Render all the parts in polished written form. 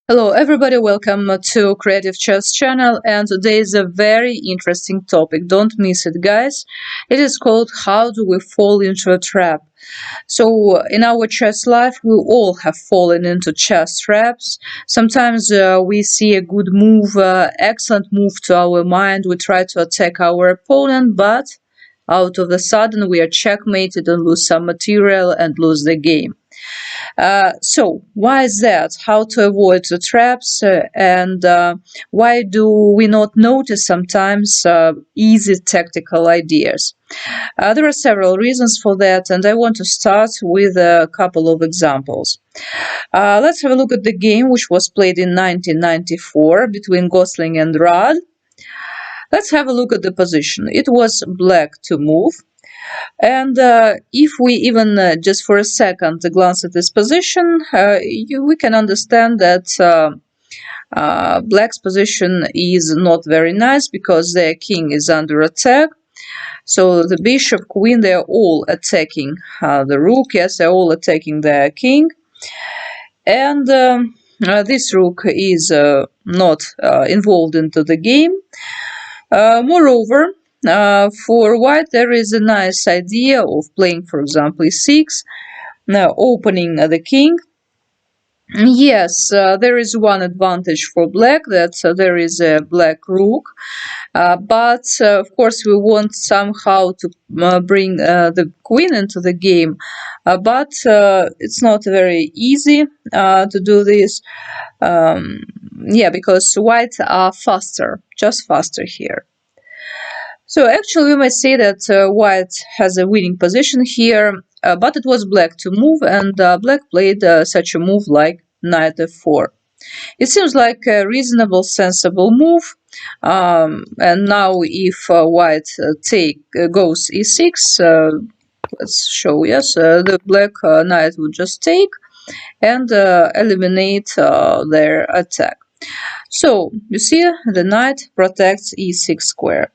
Hello everybody, welcome to Creative Chess channel, and today is a very interesting topic. Don't miss it, guys. It is called How Do We Fall into a Trap? So in our chess life we all have fallen into chess traps. Sometimes we see a good move, excellent move to our mind, we try to attack our opponent, but out of the sudden we are checkmated and lose some material and lose the game. So why is that? How to avoid the traps, and why do we not notice sometimes easy tactical ideas? There are several reasons for that, and I want to start with a couple of examples. Let's have a look at the game which was played in 1994 between Gosling and Rudd. Let's have a look at the position. It was black to move. And if we even just for a second glance at this position, we can understand that black's position is not very nice because their king is under attack. So the bishop, queen, they're all attacking the rook. Yes, they're all attacking their king. And this rook is not involved into the game. Moreover, for white, there is a nice idea of playing, for example, e6, opening the king. Yes, there is one advantage for black, that there is a black rook, but of course we want somehow to bring the queen into the game, but it's not very easy to do this. Yeah, because white are faster, just faster here. So actually we might say that white has a winning position here, but it was black to move, and black played such a move like knight f4. It seems like a reasonable, sensible move, and now if white goes e6, let's show, yes, the black knight would just take and eliminate their attack. So you see, the knight protects e6 square.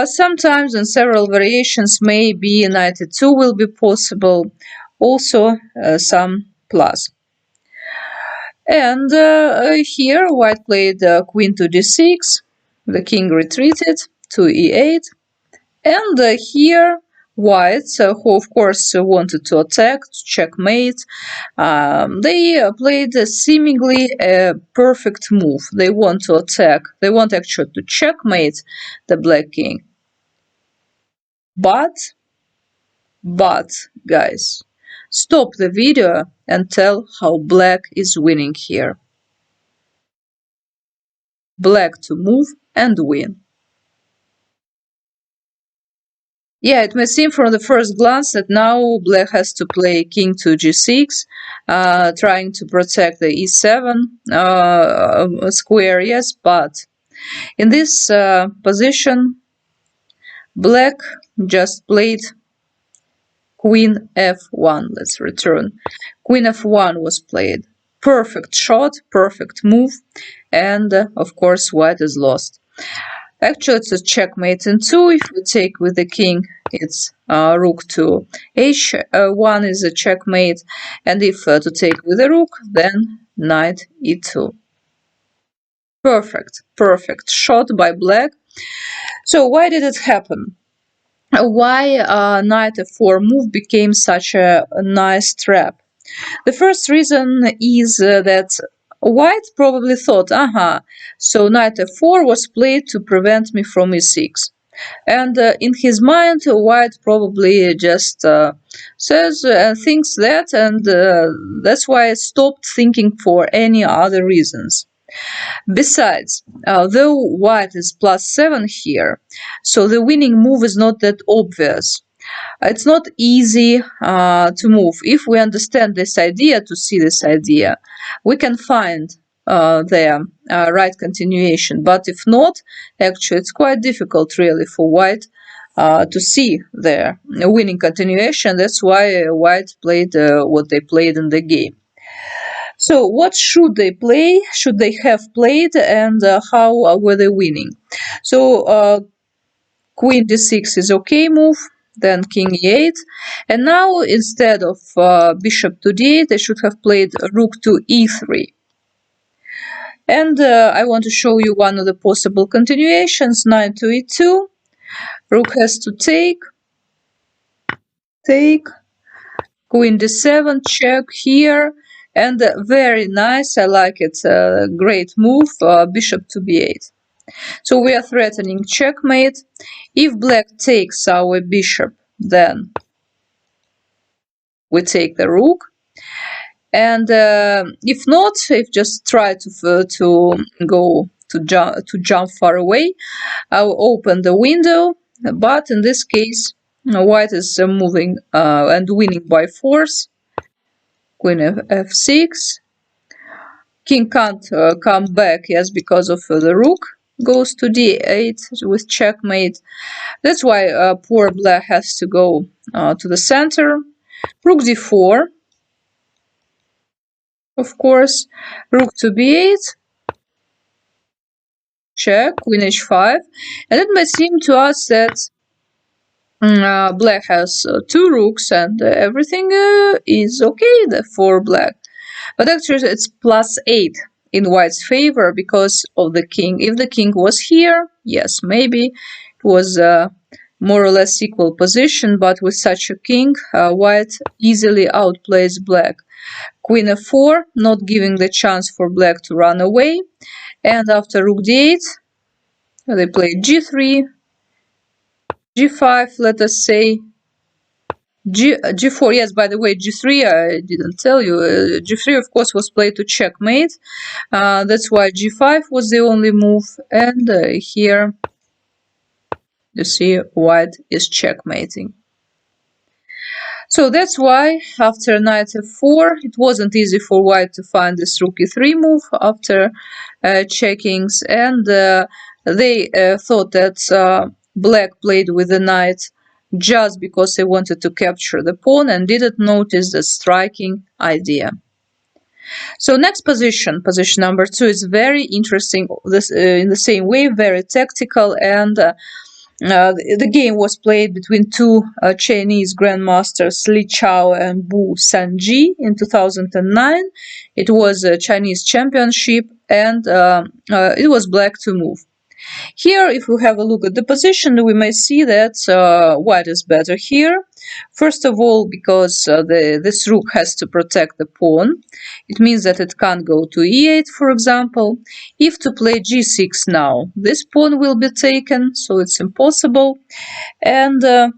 Sometimes in several variations, maybe knight e2 will be possible, also some plus. And here white played queen to d6, the king retreated to e8, and here white, who of course wanted to attack, to checkmate, they played seemingly a perfect move. They want to attack, they want actually to checkmate the black king. But, guys, stop the video and tell how black is winning here. Black to move and win. Yeah, it may seem from the first glance that now black has to play king to g6, trying to protect the e7 square, yes, but in this position, black just played queen f1. Let's return. Queen f1 was played. Perfect shot, perfect move, and of course white is lost. Actually, it's a checkmate in 2. If we take with the king, it's rook to h1 is a checkmate, and if to take with the rook, then knight e2. Perfect shot by black. So why did it happen? Why knight f4 move became such a nice trap? The first reason is that white probably thought, so knight f4 was played to prevent me from e6. And in his mind, white probably just says thinks that, and that's why I stopped thinking for any other reasons. Besides, though white is +7 here, so the winning move is not that obvious. It's not easy to move. If we understand this idea, to see this idea, we can find the right continuation. But if not, actually, it's quite difficult really for white to see the winning continuation. That's why white played what they played in the game. So what should they play? Should they have played, and how were they winning? So queen d6 is okay move, then king e8, and now instead of bishop to d8, they should have played rook to e3. And I want to show you one of the possible continuations. Knight to e2. Rook has to take. Queen d7, check here. And very nice, I like it. Great move, bishop to b8. So we are threatening checkmate. If black takes our bishop, then we take the rook. And if not, if just try to jump far away, I'll open the window. But in this case, white is moving and winning by force. Queen f6. King can't come back, yes, because of the rook goes to d8 with checkmate. That's why poor black has to go to the center. Rook d4, of course. Rook to b8. Check. Queen h5. And it may seem to us that black has two rooks and everything is okay for black. But actually it's +8 in white's favor because of the king. If the king was here, yes, maybe it was more or less equal position, but with such a king, white easily outplays black. Queen f4, not giving the chance for black to run away. And after rook d8, they play g3, g5, let us say, G4, yes, by the way, G3, I didn't tell you. G3, of course, was played to checkmate. That's why G5 was the only move. And here, you see, white is checkmating. So that's why after knight f4, it wasn't easy for white to find this rook e3 move after checkings. And they thought that black played with the knight just because they wanted to capture the pawn and didn't notice the striking idea. So next position number 2, is very interesting. This in the same way, very tactical, and the game was played between two Chinese grandmasters, Li Chao and Bu Sanji, in 2009. It was a Chinese championship, and it was black to move. Here, if we have a look at the position, we may see that white is better here. First of all, because this rook has to protect the pawn. It means that it can't go to e8, for example. If to play g6 now, this pawn will be taken, so it's impossible. And then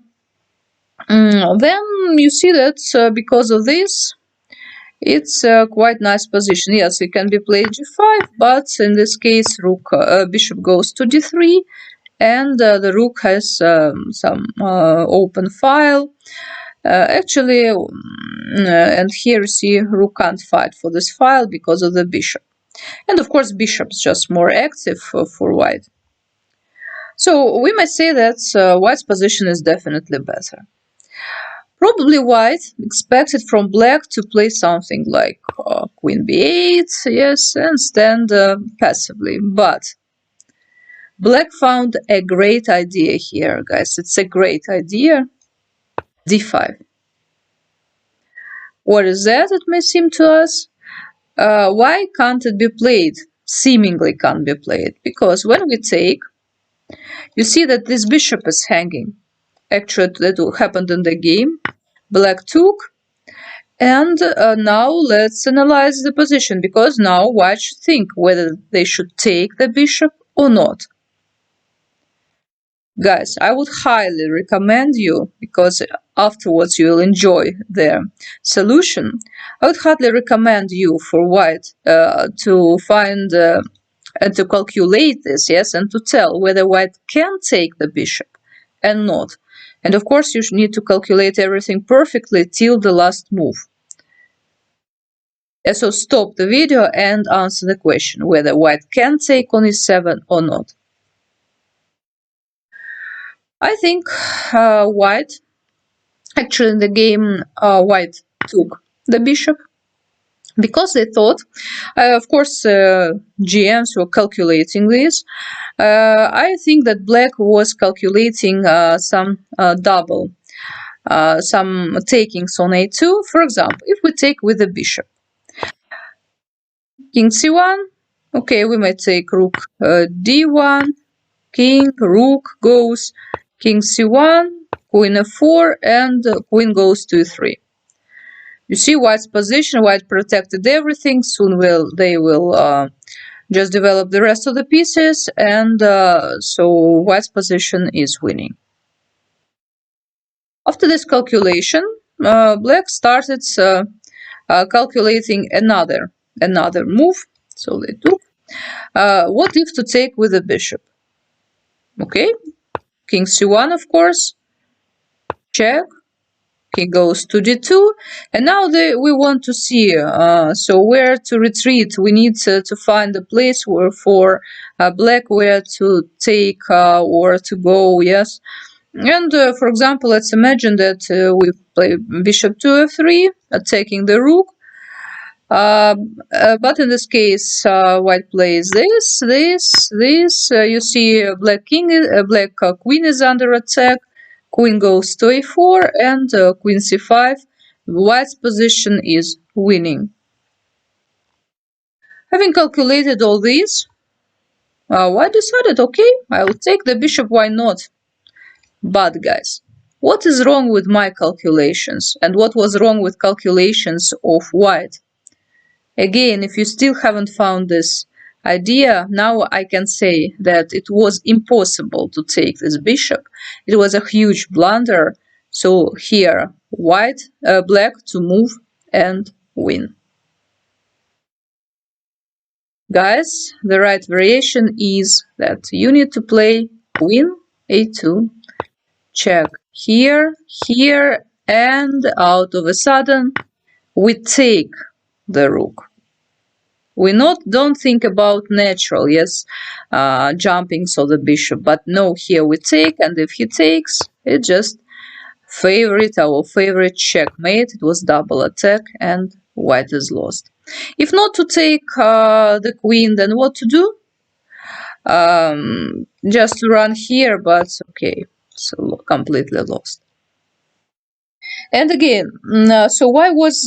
you see that because of this, it's a quite nice position. Yes, it can be played g5, but in this case, bishop goes to d3, and the rook has some open file. Actually, and here you see rook can't fight for this file because of the bishop. And of course, bishop's just more active for white. So we may say that white's position is definitely better. Probably white expected from black to play something like queen b8, yes, and stand passively. But black found a great idea here, guys. It's a great idea. d5. What is that, it may seem to us? Why can't it be played? Seemingly can't be played. Because when we take, you see that this bishop is hanging. Actually, that happened in the game. Black took. And now let's analyze the position, because now white should think whether they should take the bishop or not. Guys, I would highly recommend you, because afterwards you will enjoy the solution. I would highly recommend you for white to find and to calculate this, yes, and to tell whether white can take the bishop and not. And of course, you need to calculate everything perfectly till the last move. So stop the video and answer the question whether white can take on e7 or not. I think white, actually in the game, white took the bishop because they thought, of course, GMs were calculating this. I think that black was calculating some double, some takings on a2. For example, if we take with the bishop, king c1, Okay, we may take rook d1, king, rook goes, king c1, queen f4, and queen goes to e3. You see white's position, white protected everything, soon they will just develop the rest of the pieces, and so white's position is winning. After this calculation, black started calculating another move. So they took. What if to take with the bishop? Okay, king c1, of course. Check. King goes to d2, and now we want to see so where to retreat. We need to find a place for black where to take or to go. Yes. And for example, let's imagine that we play bishop to f3, attacking the rook. But in this case, white plays this. You see, black queen is under attack. Queen goes to a4 and queen c5. White's position is winning. Having calculated all this, white decided, okay, I will take the bishop. Why not? But guys, what is wrong with my calculations, and what was wrong with calculations of white? Again, if you still haven't found this idea, now I can say that it was impossible to take this bishop. It was a huge blunder. So here, black to move and win. Guys, the right variation is that you need to play queen a2, check here, and out of a sudden we take the rook. We don't think about natural, yes, jumpings of the bishop, but no, here we take, and if he takes, it just our favorite checkmate. It was double attack, and white is lost. If not to take the queen, then what to do? Just to run here, but okay, so completely lost. And again, so why was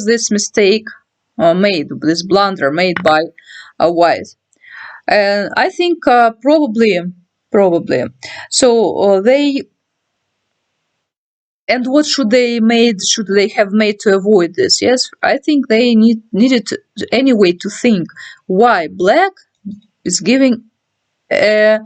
this mistake made, this blunder made by white? And I think probably. So and what should they have made to avoid this? Yes, I think they needed anyway to think why black is giving a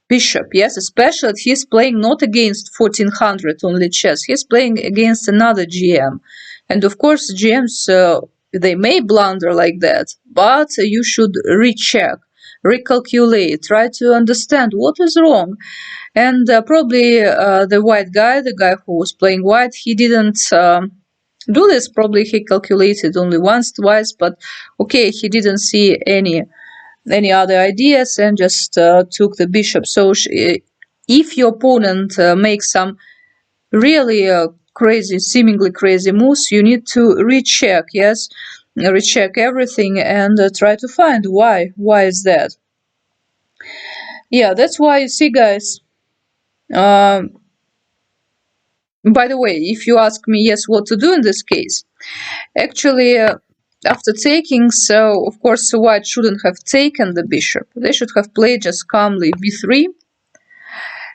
bishop. Yes, especially that he's playing not against 1400 only chess. He's playing against another GM, and of course GMs they may blunder like that, but you should recheck, recalculate, try to understand what is wrong. And probably the white guy, the guy who was playing white, he didn't do this. Probably he calculated only once, twice, but okay, he didn't see any other ideas and just took the bishop. So if your opponent makes some really seemingly crazy moves, you need to recheck, yes, recheck everything and try to find why. Why is that? Yeah, that's why you see, guys. By the way, if you ask me, yes, what to do in this case, actually, after taking, so of course, white shouldn't have taken the bishop. They should have played just calmly b3.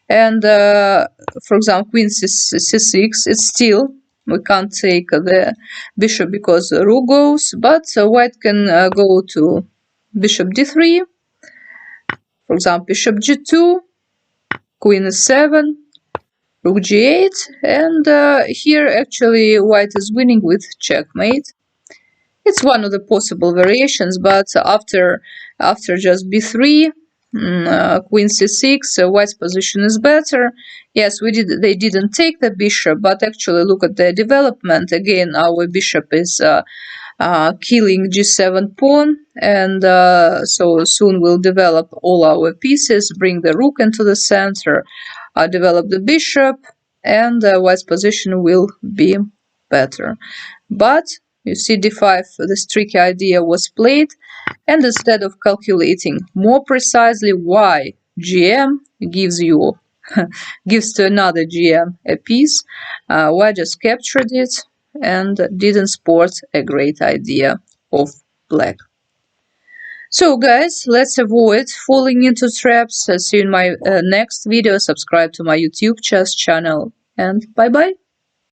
And for example, queen c6, it's still, we can't take the bishop because rook goes, but white can go to bishop d3. For example, bishop g2, queen e7, rook g8, and here actually white is winning with checkmate. It's one of the possible variations, but after just b3, queen c6, white's position is better. Yes, they didn't take the bishop, but actually look at the development. Again, our bishop is killing g7 pawn, and so soon we'll develop all our pieces, bring the rook into the center, develop the bishop, and white's position will be better. But you see, d5, this tricky idea was played, and instead of calculating more precisely why GM gives to another GM a piece, white just captured it and didn't sport a great idea of black. So guys, let's avoid falling into traps. See you in my next video. Subscribe to my YouTube channel, and bye bye.